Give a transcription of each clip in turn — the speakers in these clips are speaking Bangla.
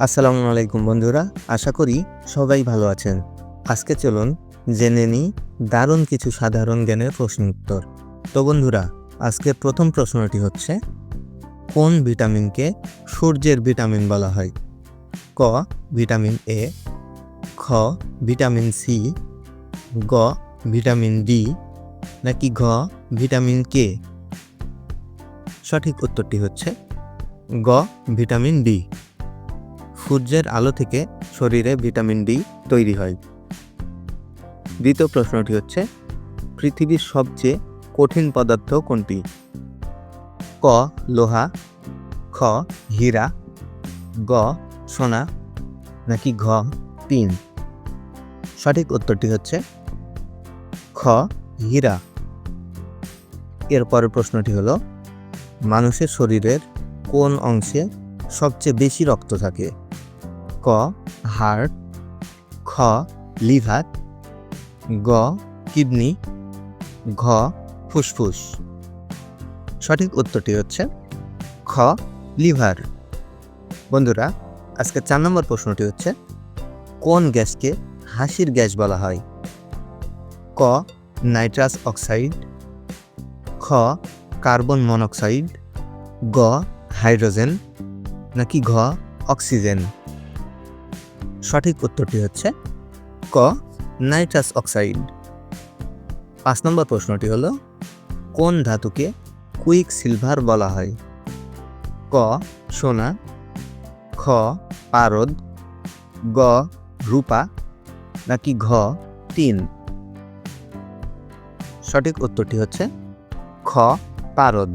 আসসালামু আলাইকুম বন্ধুরা, আশা করি সবাই ভালো আছেন। আজকে চলুন জেনে নিই দারুণ কিছু সাধারণ জ্ঞানের প্রশ্ন উত্তর। তো বন্ধুরা, আজকের প্রথম প্রশ্নটি হচ্ছে, কোন ভিটামিনকে সূর্যের ভিটামিন বলা হয়? ক ভিটামিন এ, খ ভিটামিন সি, গ ভিটামিন ডি, নাকি ঘ ভিটামিন কে? সঠিক উত্তরটি হচ্ছে গ ভিটামিন ডি। সূর্যের আলো থেকে শরীরে ভিটামিন ডি তৈরি হয়। দ্বিতীয় প্রশ্নটি হচ্ছে, পৃথিবীর সবচেয়ে কঠিন পদার্থ কোনটি? ক লোহা, খ হীরা, গ সোনা, নাকি ঘ টিন? সঠিক উত্তরটি হচ্ছে খ হীরা। এরপরের প্রশ্নটি হলো, মানুষের শরীরের কোন অংশে সবচেয়ে বেশি রক্ত থাকে? ক হার্ট, খ লিভার, গ কিডনি, ঘ ফুসফুস? সঠিক উত্তরটি হচ্ছে খ লিভার। বন্ধুরা, আজকে 4 নম্বর প্রশ্নটি হচ্ছে, কোন গ্যাসকে হাসির গ্যাস বলা হয়? ক নাইট্রাস অক্সাইড, খ কার্বন মনোক্সাইড, গ হাইড্রোজেন, নাকি ঘ অক্সিজেন? সঠিক উত্তরটি হচ্ছে ক নাইট্রাস অক্সাইড। 5 নম্বর প্রশ্নটি হলো, কোন ধাতুকে কুইক সিলভার বলা হয়? ক সোনা, খ পারদ, গ রূপা, নাকি ঘ টিন? সঠিক উত্তরটি হচ্ছে খ পারদ।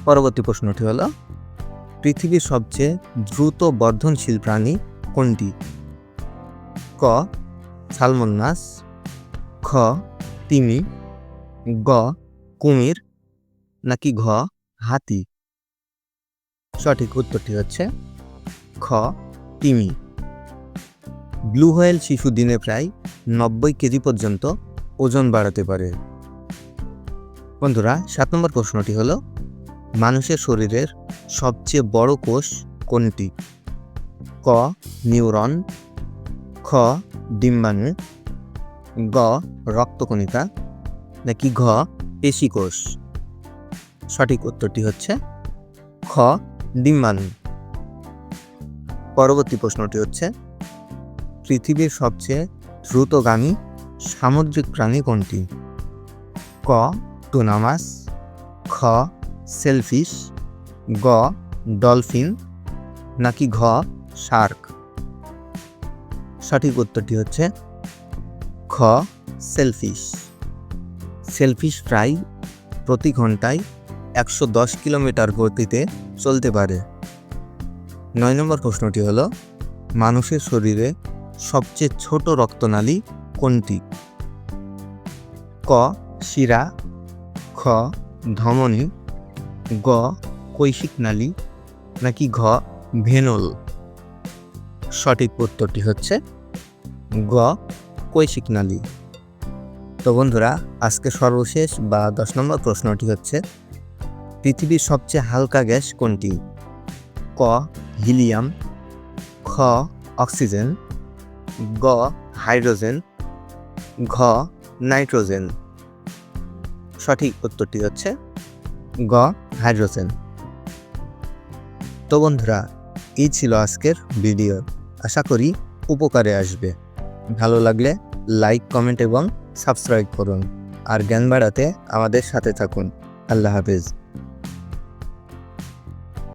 পরবর্তী প্রশ্নটি হলো, পৃথিবীর সবচেয়ে দ্রুত বর্ধনশীল প্রাণী কোনটি? ক সালমন মাছ, খ তিমি, গ কুমির, নাকি ঘ হাতি? সঠিক উত্তরটি হচ্ছে খ তিমি। ব্লু হোয়েল শিশু দিনে প্রায় 90 কেজি পর্যন্ত ওজন বাড়াতে পারে। বন্ধুরা, 7 নম্বর প্রশ্নটি হলো, মানুষের শরীরের সবচেয়ে বড় কোষ কোনটি? ক নিউরন, খ ডিম্বাণু, গ রক্তকণিকা, নাকি ঘ পেশিকোষ? সঠিক উত্তরটি হচ্ছে খ ডিম্বাণু। পরবর্তী প্রশ্নটি হচ্ছে, পৃথিবীর সবচেয়ে দ্রুতগামী সামুদ্রিক প্রাণী কোনটি? ক টুনা মাছ, খ সেলফিশ, গ ডলফিন, নাকি ঘ শার্ক? সঠিক উত্তরটি হচ্ছে খ সেলফিশ। সেলফিশ প্রায় প্রতি ঘন্টায় 110 কিলোমিটার গতিতে চলতে পারে। 9 নম্বর প্রশ্নটি হলো, মানুষের শরীরে সবচেয়ে ছোট রক্তনালী কোনটি? ক শিরা, খ ধমনী, গ কৈশিক নালী, নাকি ঘ ভেনল? সঠিক উত্তরটি হচ্ছে গ কৈশিক নালী। তো বন্ধুরা, আজকে সর্বশেষ বা 10 নম্বর প্রশ্নটি হচ্ছে, পৃথিবীর সবচেয়ে হালকা গ্যাস কোনটি? ক হিলিয়াম, খ অক্সিজেন, গ হাইড্রোজেন, ঘ নাইট্রোজেন? সঠিক উত্তরটি হচ্ছে গ হাইড্রোজেন। তো বন্ধুরা, এই ছিল আজকের ভিডিও। আশা করি উপকারে আসবে। ভালো লাগলে লাইক, কমেন্ট এবং সাবস্ক্রাইব করুন। আর জ্ঞান বাড়াতে আমাদের সাথে থাকুন। আল্লাহ হাফেজ।